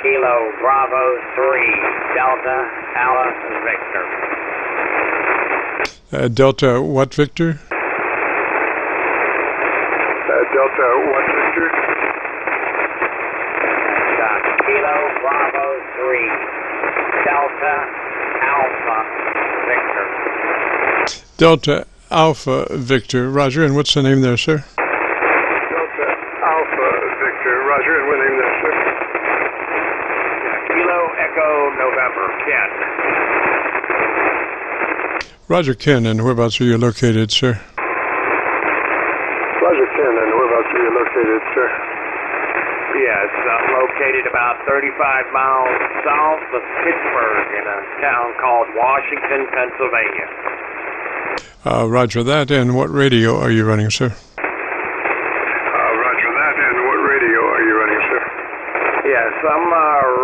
Kilo Bravo 3, Delta, Alice, Victor. Delta what, Victor? Delta what, Victor? Kilo Bravo 3, Delta, Alpha, Victor. Delta Alpha Victor, Roger. And what's the name there, sir? Delta Alpha Victor, Roger. And what name there, sir? Kilo Echo November, Ken. Roger, Ken. And whereabouts are you located, sir? Roger, Ken. And whereabouts are you located, sir? Yes, I'm located about 35 miles south of Pittsburgh in a town called Washington, Pennsylvania. Roger that. And what radio are you running, sir? Roger that. And what radio are you running, sir? Yes, I'm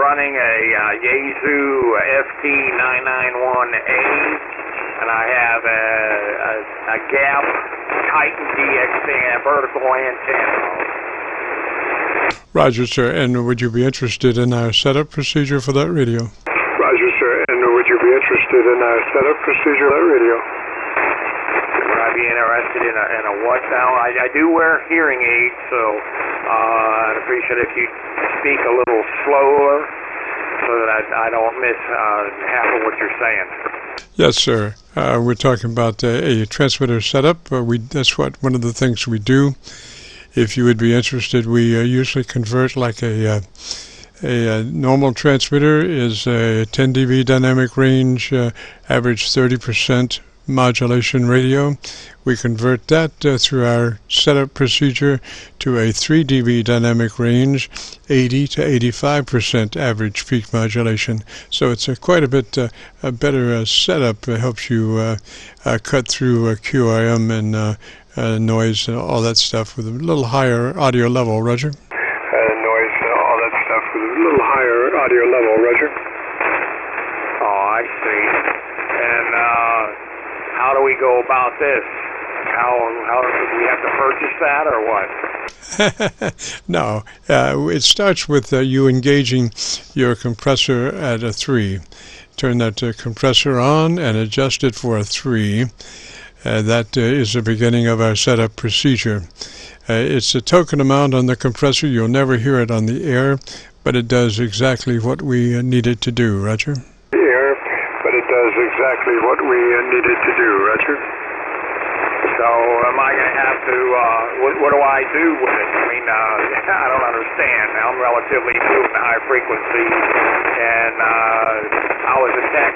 running a Yaesu FT-991A, and I have a Gap Titan DX vertical antenna. Roger, sir. And would you be interested in our setup procedure for that radio? Roger, sir. And would you be interested in our setup procedure for that radio? Would I be interested in a what now? I do wear hearing aids, so I'd appreciate if you speak a little slower so that I don't miss half of what you're saying. Yes, sir. We're talking about a transmitter setup. That's one of the things we do. If you would be interested, we usually convert like a normal transmitter is a 10 dB dynamic range, average 30% modulation radio. We convert that through our setup procedure to a 3 dB dynamic range, 80 to 85% average peak modulation. So it's quite a bit a better setup. It helps you cut through QRM and noise and all that stuff with a little higher audio level, Roger. Noise and all that stuff with a little higher audio level, Roger. Oh, I see. And how do we go about this? How do we have to purchase that or what? No, it starts with you engaging your compressor at a 3. Turn that compressor on and adjust it for a 3. That is the beginning of our setup procedure. It's a token amount on the compressor. You'll never hear it on the air, but it does exactly what we need it to do, Roger. Air, but it does exactly what we need it to do, Roger. So am I going to have to, what do I do with it? I mean, I don't understand. I'm relatively new in high frequency, and I was a tech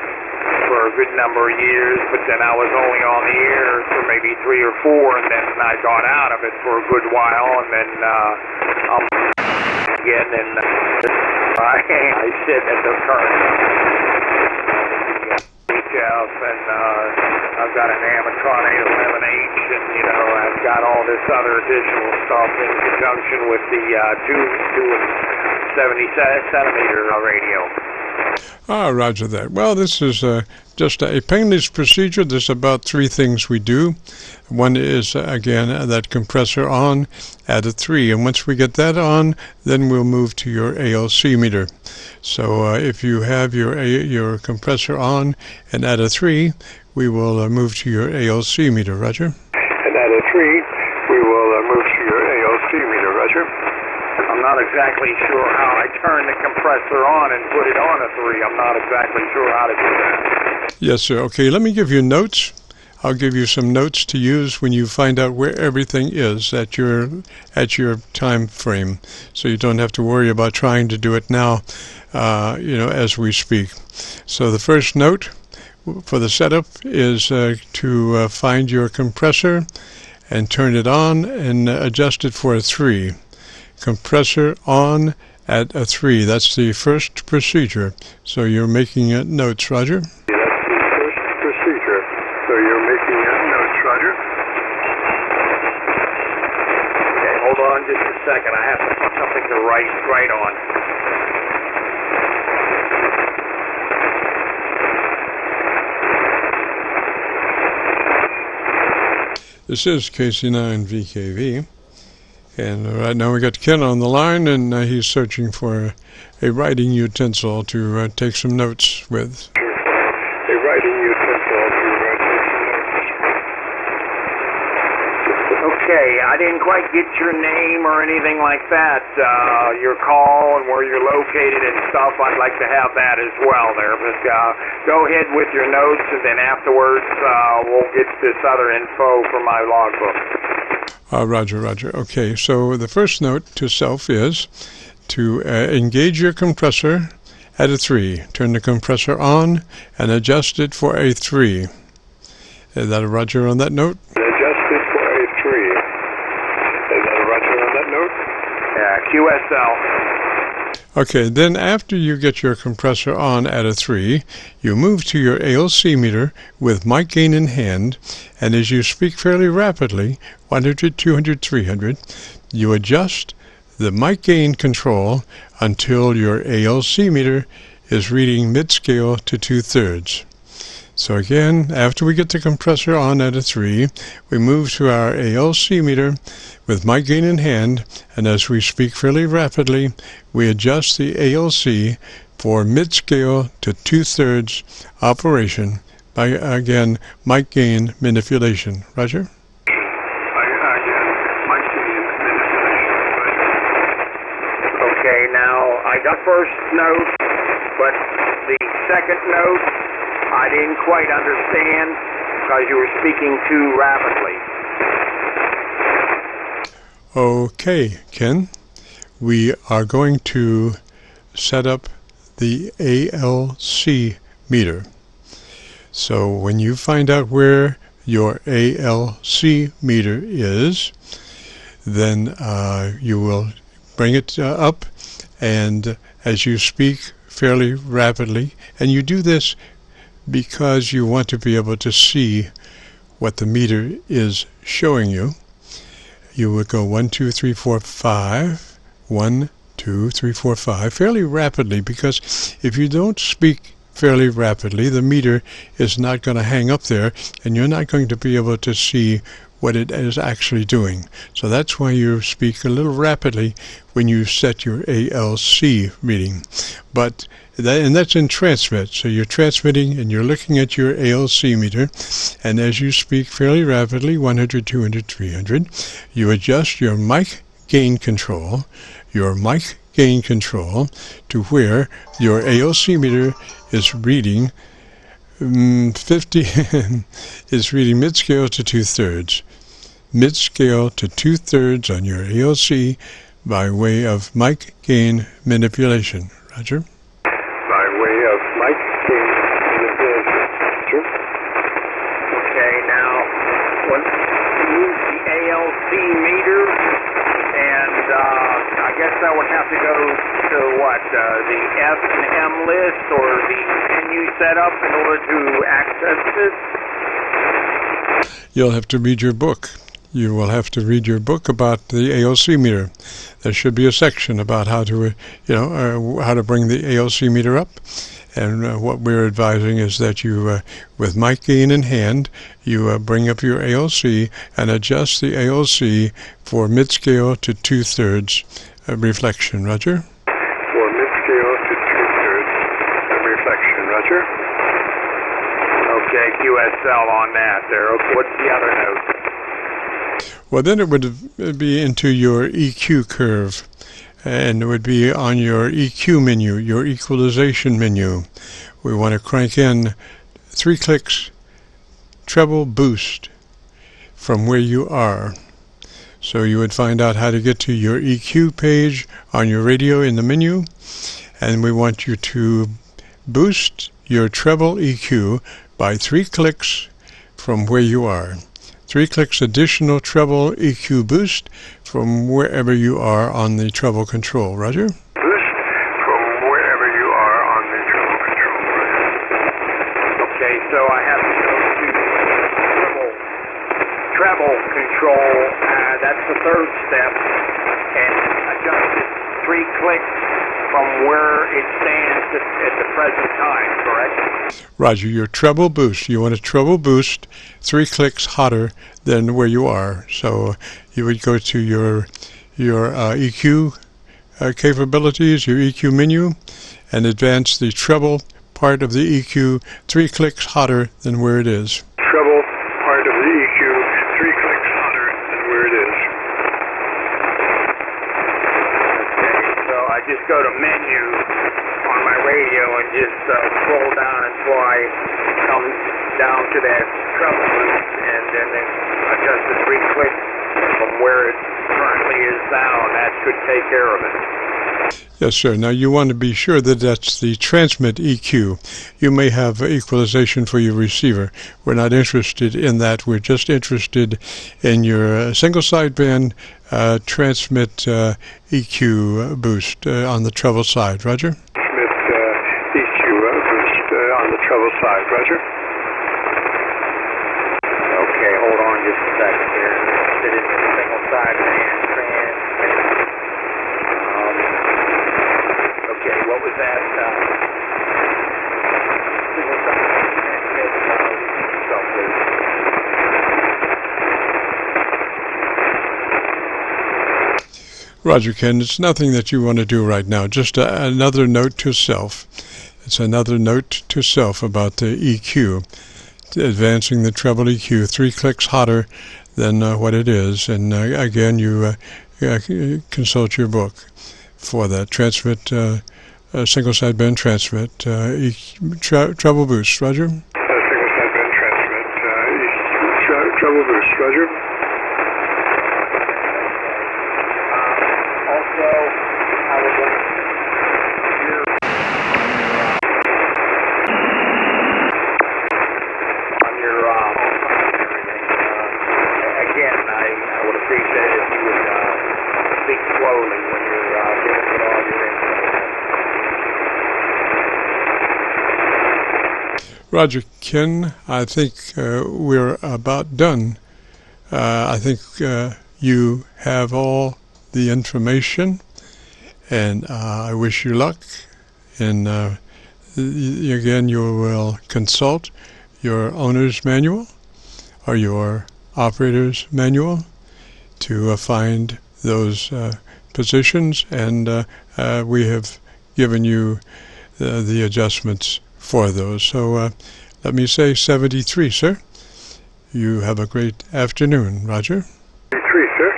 for a good number of years, but then I was only on the air for maybe 3 or 4, and then I got out of it for a good while, and then I'm again, and I sit at the current details, and I've got an Amatron 811H, and I've got all this other additional stuff in conjunction with the 2 and 70 centimeter radio. Roger that. Well, this is just a painless procedure. There's about 3 things we do. One is, again, that compressor on at a 3. And once we get that on, then we'll move to your ALC meter. So if you have your compressor on and at a 3, we will move to your ALC meter, Roger. And at a 3, we will move to your ALC meter, Roger. I'm not exactly sure how I turn the compressor on and put it on a 3. I'm not exactly sure how to do that. Yes, sir. Okay, let me give you notes. I'll give you some notes to use when you find out where everything is at your time frame, so you don't have to worry about trying to do it now, as we speak. So the first note for the setup is to find your compressor and turn it on and adjust it for a 3. Compressor on at a 3. That's the first procedure. So you're making notes, Roger? That's the first procedure. So you're making notes, Roger? Okay, hold on just a second. I have something to write on. This is KC9VKV. And right now we got Ken on the line, and he's searching for a writing utensil to take some notes with. A writing utensil to take some notes. Okay, I didn't quite get your name or anything like that, your call and where you're located and stuff. I'd like to have that as well there, but go ahead with your notes, and then afterwards we'll get this other info from my logbook. Roger, Roger. Okay, so the first note to self is to engage your compressor at a 3. Turn the compressor on and adjust it for a 3. Is that a Roger on that note? Adjust it for a 3. Is that a Roger on that note? QSL. Okay, then after you get your compressor on at a 3, you move to your ALC meter with mic gain in hand, and as you speak fairly rapidly, 100, 200, 300, you adjust the mic gain control until your ALC meter is reading mid-scale to 2/3. So again, after we get the compressor on at a 3, we move to our ALC meter with mic gain in hand, and as we speak fairly rapidly, we adjust the ALC for mid-scale to 2/3 operation by, again, mic gain manipulation. Roger? Okay, now I got first note, but the second note I didn't quite understand because you were speaking too rapidly. Okay, Ken, we are going to set up the ALC meter. So when you find out where your ALC meter is, then you will bring it up, and as you speak fairly rapidly, and you do this because you want to be able to see what the meter is showing you, you would go 1, 2, 3, 4, 5, 1, 2, 3, 4, 5, fairly rapidly, because if you don't speak fairly rapidly, the meter is not going to hang up there, and you're not going to be able to see what it is actually doing. So that's why you speak a little rapidly when you set your ALC reading. But that's in transmit. So you're transmitting and you're looking at your ALC meter, and as you speak fairly rapidly, 100, 200, 300, you adjust your mic gain control to where your ALC meter is reading 50 is reading mid-scale to 2/3. Mid-scale to 2/3 on your ALC by way of mic gain manipulation. Roger? By way of mic gain manipulation. Roger? Okay, now, when you use the ALC meter, and I guess I would have to go to what, the F and M list or the menu setup in order to access this? You'll have to read your book. You will have to read your book about the ALC meter. There should be a section about how to, how to bring the ALC meter up. And what we're advising is that you, with mic gain in hand, you bring up your ALC and adjust the ALC for mid-scale to 2/3 reflection. Roger? For mid-scale to 2/3 reflection. Roger? Okay, QSL on that there. Okay, what's the other note? Well, then it would be into your EQ curve, and it would be on your EQ menu, your equalization menu. We want to crank in 3 clicks treble boost from where you are. So you would find out how to get to your EQ page on your radio in the menu, and we want you to boost your treble EQ by 3 clicks from where you are. 3 clicks additional treble EQ boost from wherever you are on the treble control. Roger? Boost from wherever you are on the treble control. Roger? Okay, so I have to go to treble control. That's the third step, and adjust it 3 clicks from where it stands at the present time, correct? Roger, your treble boost. You want a treble boost 3 clicks hotter than where you are. So you would go to your your EQ capabilities, your EQ menu, and advance the treble part of the EQ 3 clicks hotter than where it is. Treble part of the EQ 3 clicks hotter than where it is. Okay, so I just go to menu on my radio and just scroll down until I come down to that treble boost, and then adjust the 3 clicks from where it currently is now, and that should take care of it. Yes, sir. Now you want to be sure that that's the transmit EQ. You may have equalization for your receiver. We're not interested in that. We're just interested in your single sideband transmit EQ boost on the treble side. Roger? Transmit EQ boost on the treble side. Roger? Okay, hold on just a second here. Sit in the single sideband transmit. Okay, what was that? Single sideband transmit. Roger, Ken. It's nothing that you want to do right now. Just another note to self. It's another note to self about the EQ. Advancing the treble EQ 3 clicks hotter than what it is. And again, you consult your book for that. Transmit, single sideband transmit, treble boost. Roger? Single sideband transmit, treble boost. Roger? Also, I would like again, I would appreciate it if you would speak slowly when you're giving it all your info. Roger, Ken, I think we're about done. I think you have all the information, and I wish you luck. And again, you will consult your owner's manual or your operator's manual to find those positions, and we have given you the adjustments for those. So let me say 73, sir. You have a great afternoon, Roger. 73, sir.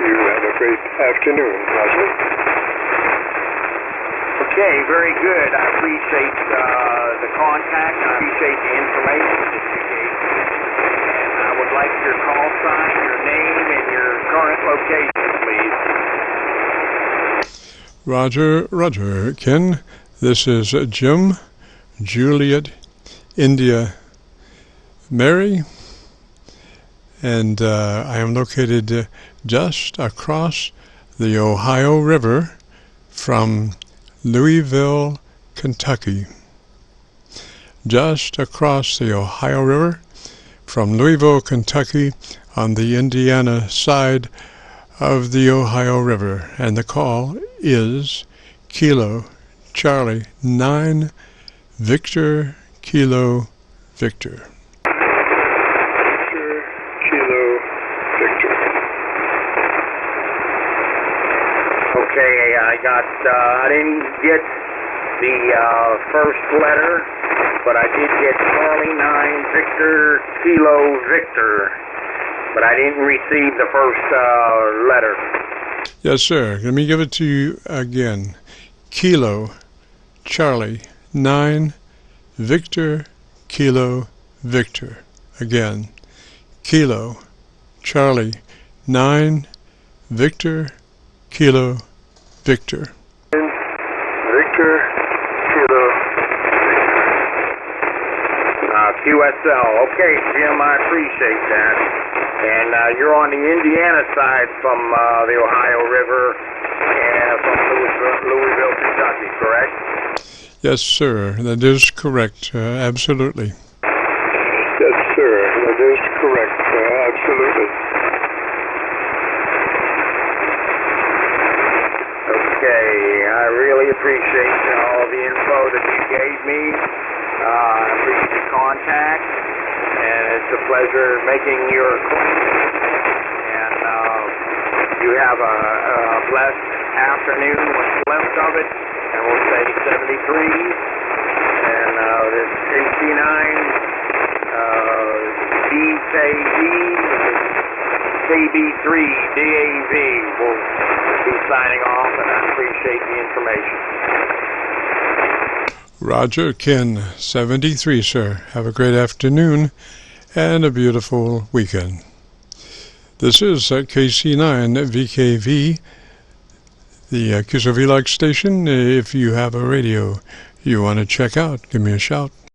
You have a great afternoon, Roger. Okay, very good. I appreciate the contact. I appreciate the information that you gave me. And I would like your call sign, your name, and your current location, please. Roger, Ken. This is Jim, Juliet, India, Mary, and I am located just across the Ohio River from Louisville, Kentucky. Just across the Ohio River from Louisville, Kentucky, on the Indiana side of the Ohio River. And the call is Kilo Charlie 9 Victor Kilo Victor. Victor Kilo Victor. Okay, I didn't get the first letter, but I did get Charlie 9 Victor Kilo Victor, but I didn't receive the first letter. Yes, sir. Let me give it to you again. Kilo Charlie 9 Victor Kilo Victor. Again, Kilo Charlie 9 Victor Kilo Victor. Victor Kilo QSL. Okay, Jim, I appreciate that. And you're on the Indiana side from the Ohio River and from Louisville, Kentucky, correct? Yes, sir. That is correct. Absolutely. Yes, sir. That is correct. Absolutely. Okay, I really appreciate all the info that you gave me. I appreciate the contact, and it's a pleasure making your acquaintance. And You have a blessed afternoon, what's left of it, and we'll say 73. And this FT-991 KB3DAV will be signing off, and I appreciate the information. Roger, Ken-KB3DAV, sir. Have a great afternoon and a beautiful weekend. This is KC9VKV, the Qso-Vlog station. If you have a radio you want to check out, give me a shout.